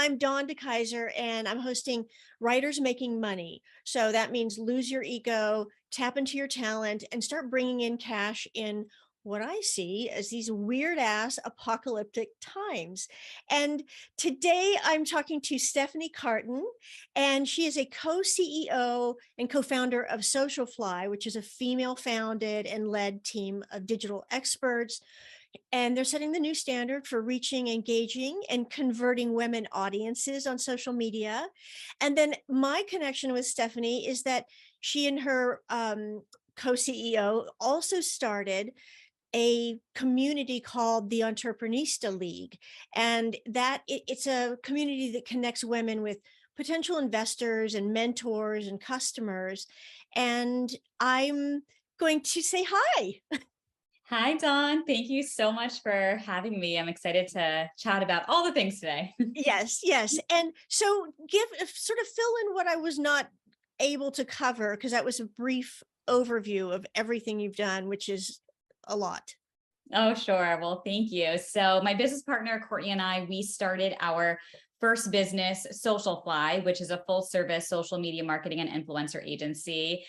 I'm Dawn DeKaiser, and I'm hosting Writers Making Money. So that means lose your ego, tap into your talent, and start bringing in cash in what I see as these weird ass apocalyptic times. And today I'm talking to Stephanie Cartin, and she is a co-CEO and co-founder of Socialfly, which is a female founded and led team of digital experts, and they're setting the new standard for reaching, engaging, and converting women audiences on social media. And then my connection with Stephanie is that she and her co-CEO also started a community called the Entreprenista League. And it's a community that connects women with potential investors and mentors and customers. And I'm going to say hi. Hi, Dawn. Thank you so much for having me. I'm excited to chat about all the things today. Yes, yes. And so give sort of fill in what I was not able to cover, because that was a brief overview of everything you've done, which is a lot. Oh, sure. Well, thank you. So my business partner, Courtney, and I, we started our first business, Socialfly, which is a full service social media marketing and influencer agency.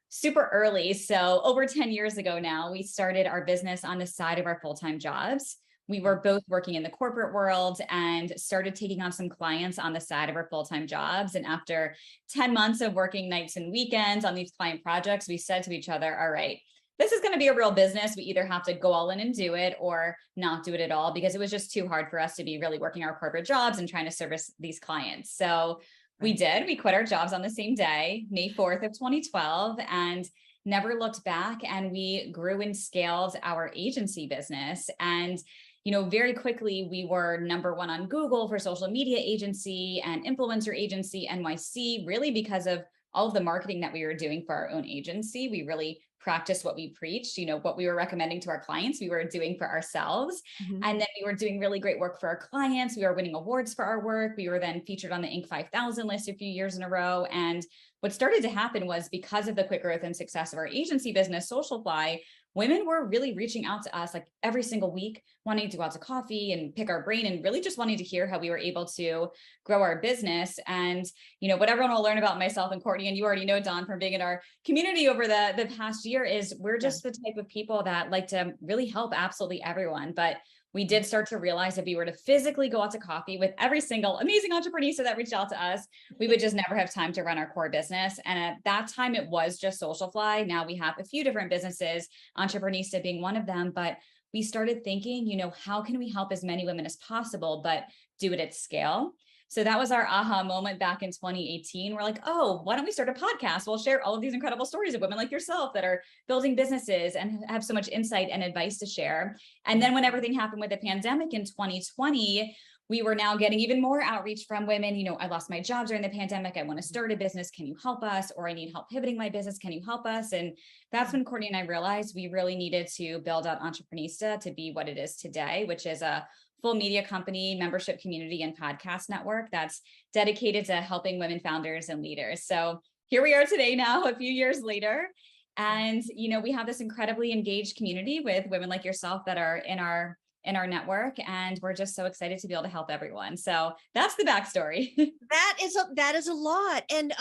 Super early. So over 10 years ago now, we started our business on the side of our full-time jobs. We were both working in the corporate world and started taking on some clients on the side of our full-time jobs. And after 10 months of working nights and weekends on these client projects, we said to each other, all right, this is going to be a real business. We either have to go all in and do it or not do it at all, because it was just too hard for us to be really working our corporate jobs and trying to service these clients. So we did. We quit our jobs on the same day, May 4th of 2012, and never looked back. And we grew and scaled our agency business. And, very quickly, we were #1 on Google for social media agency and influencer agency NYC, really because of all of the marketing that we were doing for our own agency. We really practiced what we preached, what we were recommending to our clients, we were doing for ourselves. Mm-hmm. And then we were doing really great work for our clients. We were winning awards for our work. We were then featured on the Inc. 5000 list a few years in a row. And what started to happen was, because of the quick growth and success of our agency business, Socialfly, women were really reaching out to us like every single week, wanting to go out to coffee and pick our brain and really just wanting to hear how we were able to grow our business. And, what everyone will learn about myself and Courtney, and you already know, Dawn, from being in our community over the past year, is we're just the type of people that like to really help absolutely everyone. But we did start to realize if we were to physically go out to coffee with every single amazing entrepreneur that reached out to us, we would just never have time to run our core business. And at that time, it was just Socialfly. Now we have a few different businesses, Entreprenista being one of them. But we started thinking, how can we help as many women as possible, but do it at scale? So that was our aha moment back in 2018. We're like, oh, why don't we start a podcast? We'll share all of these incredible stories of women like yourself that are building businesses and have so much insight and advice to share. And then when everything happened with the pandemic in 2020, we were now getting even more outreach from women. I lost my job during the pandemic. I want to start a business. Can you help us? Or I need help pivoting my business. Can you help us? And that's when Courtney and I realized we really needed to build out Entreprenista to be what it is today, which is a full media company, membership community, and podcast network that's dedicated to helping women founders and leaders. So here we are today now, a few years later. And, we have this incredibly engaged community with women like yourself that are in our network. And we're just so excited to be able to help everyone. So that's the backstory. That is a lot. And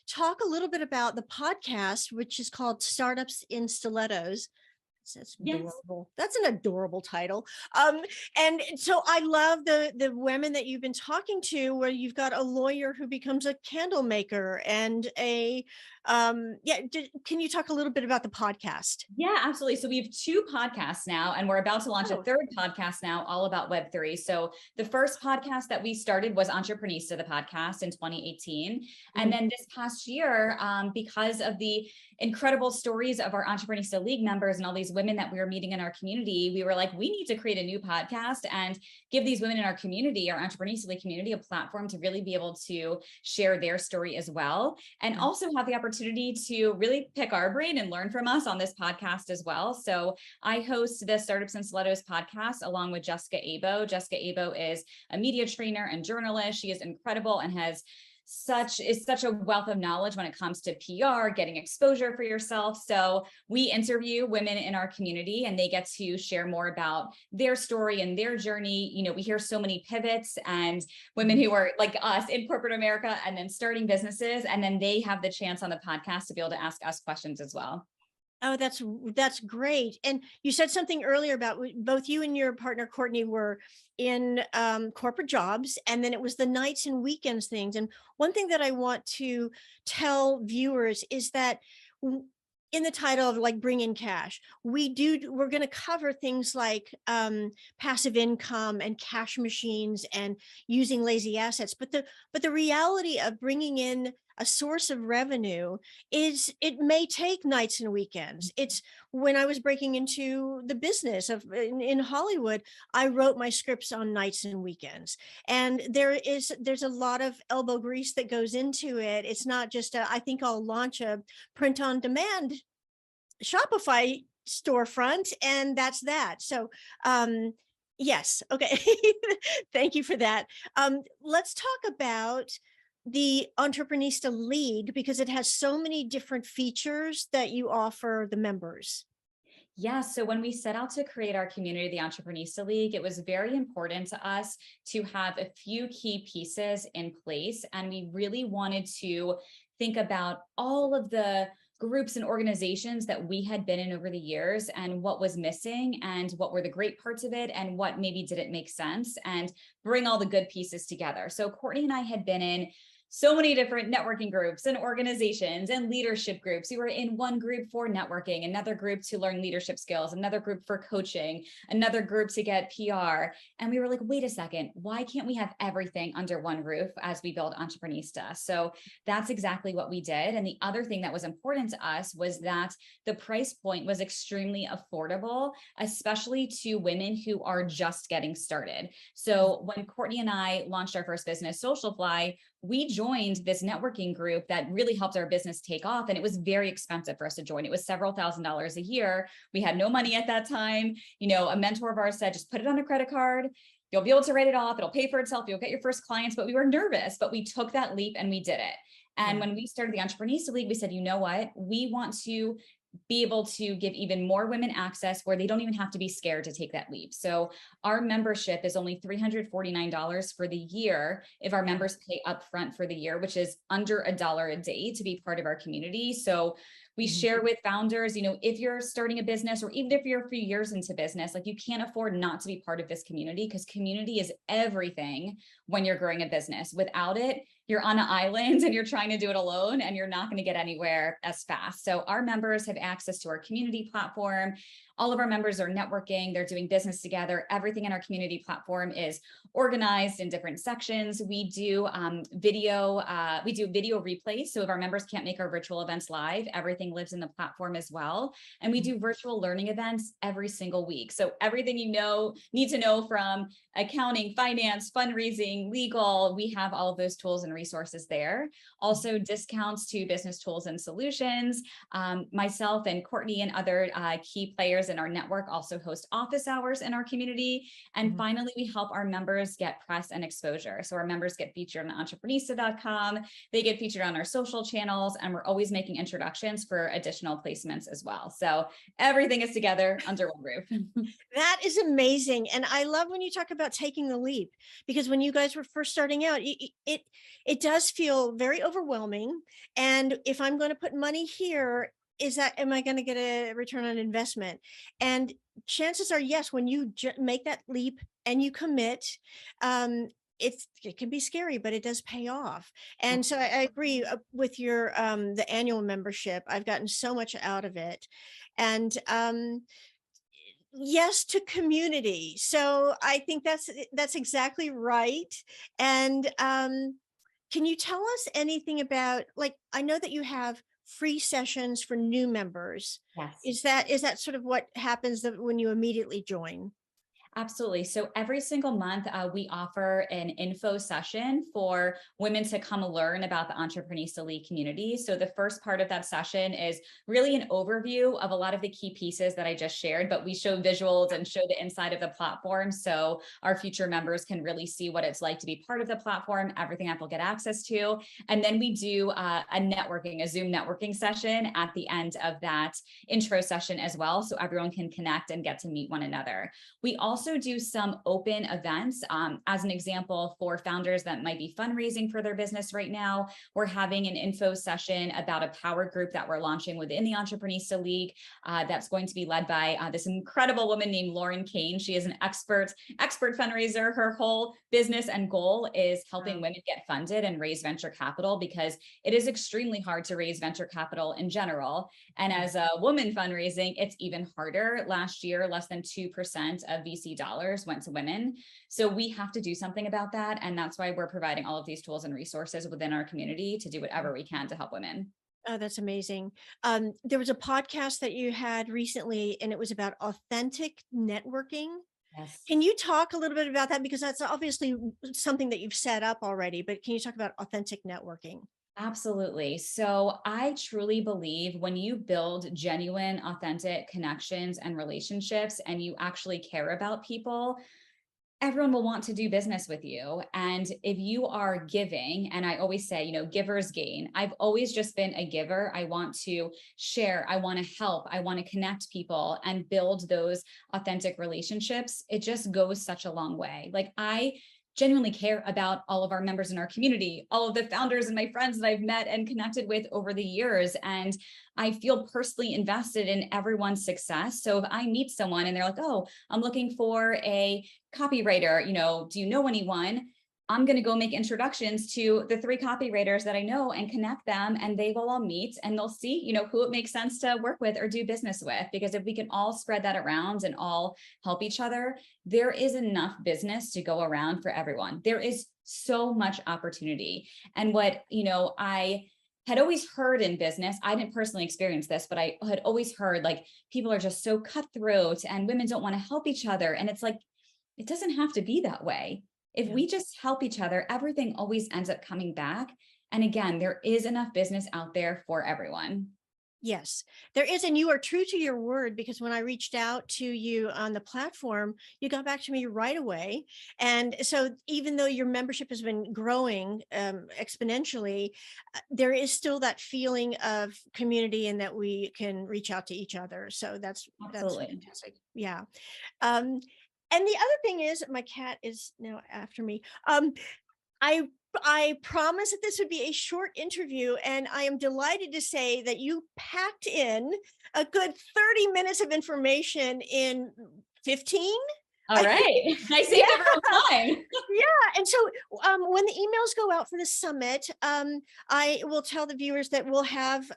talk a little bit about the podcast, which is called Startups in Stilettos. That's adorable. Yes. That's an adorable title. And so I love the women that you've been talking to, where you've got a lawyer who becomes a candle maker and can you talk a little bit about the podcast? Yeah, absolutely. So we have 2 podcasts now, and we're about to launch a 3rd podcast now, all about Web3. So the first podcast that we started was Entreprenista, the podcast, in 2018. Mm-hmm. And then this past year, because of the incredible stories of our Entreprenista League members and all these women that we were meeting in our community, we were like, we need to create a new podcast and give these women in our community, our Entreprenista League community, a platform to really be able to share their story as well. And also have the opportunity to really pick our brain and learn from us on this podcast as well. So I host the Startups in Stilettos podcast along with Jessica Abo. Jessica Abo is a media trainer and journalist. She is incredible and has such a wealth of knowledge when it comes to PR, getting exposure for yourself. So we interview women in our community and they get to share more about their story and their journey. We hear so many pivots and women Mhm. who are like us in corporate America and then starting businesses, and then they have the chance on the podcast to be able to ask us questions as well. Oh, that's great. And you said something earlier about both you and your partner Courtney were in corporate jobs, and then it was the nights and weekends things. And one thing that I want to tell viewers is that w- in the title of like bring in cash, we're going to cover things like passive income and cash machines and using lazy assets. But the reality of bringing in a source of revenue is it may take nights and weekends. It's when I was breaking into the business of in Hollywood, I wrote my scripts on nights and weekends. And there's a lot of elbow grease that goes into it. It's not just I think I'll launch a print on demand Shopify storefront and that's that. So yes, okay. Thank you for that. Let's talk about the Entreprenista League because it has so many different features that you offer the members. Yeah, so when we set out to create our community, the Entreprenista League, it was very important to us to have a few key pieces in place. And we really wanted to think about all of the groups and organizations that we had been in over the years and what was missing and what were the great parts of it and what maybe didn't make sense and bring all the good pieces together. So Courtney and I had been in so many different networking groups and organizations and leadership groups. We were in one group for networking, another group to learn leadership skills, another group for coaching, another group to get PR. And we were like, wait a second, why can't we have everything under one roof as we build Entreprenista? So that's exactly what we did. And the other thing that was important to us was that the price point was extremely affordable, especially to women who are just getting started. So when Courtney and I launched our first business, Social Fly, we joined this networking group that really helped our business take off. And it was very expensive for us to join. It was several $1,000s a year. We had no money at that time. A mentor of ours said, just put it on a credit card. You'll be able to write it off. It'll pay for itself. You'll get your first clients. But we were nervous, but we took that leap and we did it. And Yeah. when we started the Entreprenista League, we said, you know what? We want to be able to give even more women access where they don't even have to be scared to take that leap. So our membership is only $349 for the year if our members pay upfront for the year, which is under $1 a day to be part of our community. So we Mhm. share with founders, if you're starting a business or even if you're a few years into business, like you can't afford not to be part of this community because community is everything when you're growing a business. Without it, you're on an island and you're trying to do it alone and you're not going to get anywhere as fast. So our members have access to our community platform. All of our members are networking, they're doing business together. Everything in our community platform is organized in different sections. We do video replays. So if our members can't make our virtual events live, everything lives in the platform as well. And we do virtual learning events every single week. So everything need to know from accounting, finance, fundraising, legal, we have all of those tools and resources there. Also discounts to business tools and solutions. Myself and Courtney and other key players in our network also host office hours in our community. And Mhm. finally, we help our members get press and exposure. So our members get featured on entreprenista.com. They get featured on our social channels, and we're always making introductions for additional placements as well. So everything is together under one roof. That is amazing. And I love when you talk about taking the leap because when you guys were first starting out, it does feel very overwhelming. And if I'm going to put money here, am I going to get a return on investment? And chances are, yes, when you make that leap and you commit, um, it can be scary, but it does pay off. And so I agree with your the annual membership. I've gotten so much out of it. And yes to community. So I think that's exactly right. And can you tell us anything about, like, I know that you have free sessions for new members. Yes. Is that sort of what happens when you immediately join? Absolutely. So every single month, we offer an info session for women to come learn about the Entreprenista League community. So the first part of that session is really an overview of a lot of the key pieces that I just shared, but we show visuals and show the inside of the platform. So our future members can really see what it's like to be part of the platform, everything that they'll get access to. And then we do a Zoom networking session at the end of that intro session as well. So everyone can connect and get to meet one another. We also do some open events. As an example, for founders that might be fundraising for their business right now, we're having an info session about a power group that we're launching within the Entreprenista League that's going to be led by this incredible woman named Lauren Kane. She is an expert fundraiser. Her whole business and goal is helping women get funded and raise venture capital, because it is extremely hard to raise venture capital in general. And as a woman fundraising, it's even harder. Last year, less than 2% of VC dollars went to women. So we have to do something about that. And that's why we're providing all of these tools and resources within our community to do whatever we can to help women. Oh, that's amazing. There was a podcast that you had recently, and it was about authentic networking. Yes. Can you talk a little bit about that? Because that's obviously something that you've set up already, but can you talk about authentic networking? Absolutely. So I truly believe when you build genuine, authentic connections and relationships, and you actually care about people, everyone will want to do business with you. And if you are giving, and I always say, givers gain. I've always just been a giver. I want to share. I want to help. I want to connect people and build those authentic relationships. It just goes such a long way. Like, I genuinely care about all of our members in our community, all of the founders and my friends that I've met and connected with over the years. And I feel personally invested in everyone's success. So if I meet someone and they're like, oh, I'm looking for a copywriter, do you know anyone? I'm going to go make introductions to the 3 copywriters that I know and connect them, and they will all meet and they'll see, who it makes sense to work with or do business with. Because if we can all spread that around and all help each other, there is enough business to go around for everyone. There is so much opportunity. And what, I had always heard in business, I didn't personally experience this, but I had always heard, like, people are just so cutthroat and women don't want to help each other. And it's like, it doesn't have to be that way. If Yeah. we just help each other, everything always ends up coming back. And again, there is enough business out there for everyone. Yes, there is. And you are true to your word, because when I reached out to you on the platform, you got back to me right away. And so even though your membership has been growing exponentially, there is still that feeling of community and that we can reach out to each other. So that's Absolutely. fantastic. Yeah. Um, and the other thing is, my cat is now after me. I I promised that this would be a short interview, and I am delighted to say that you packed in a good 30 minutes of information in 15. All I right. think. I Yeah. saved everyone's time. Yeah. And so when the emails go out for the summit, I will tell the viewers that we'll have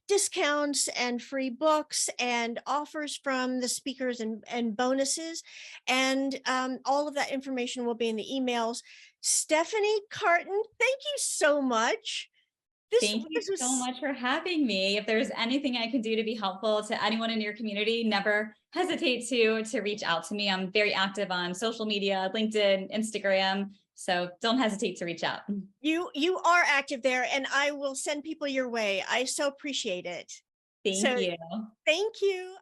discounts and free books and offers from the speakers and bonuses. And all of that information will be in the emails. Stephanie Cartin, thank you so much. This, Thank you this so was, much for having me. If there's anything I can do to be helpful to anyone in your community, never hesitate to reach out to me. I'm very active on social media, LinkedIn, Instagram. So don't hesitate to reach out. you are active there, and I will send people your way. I so appreciate it. Thank So you. thank you.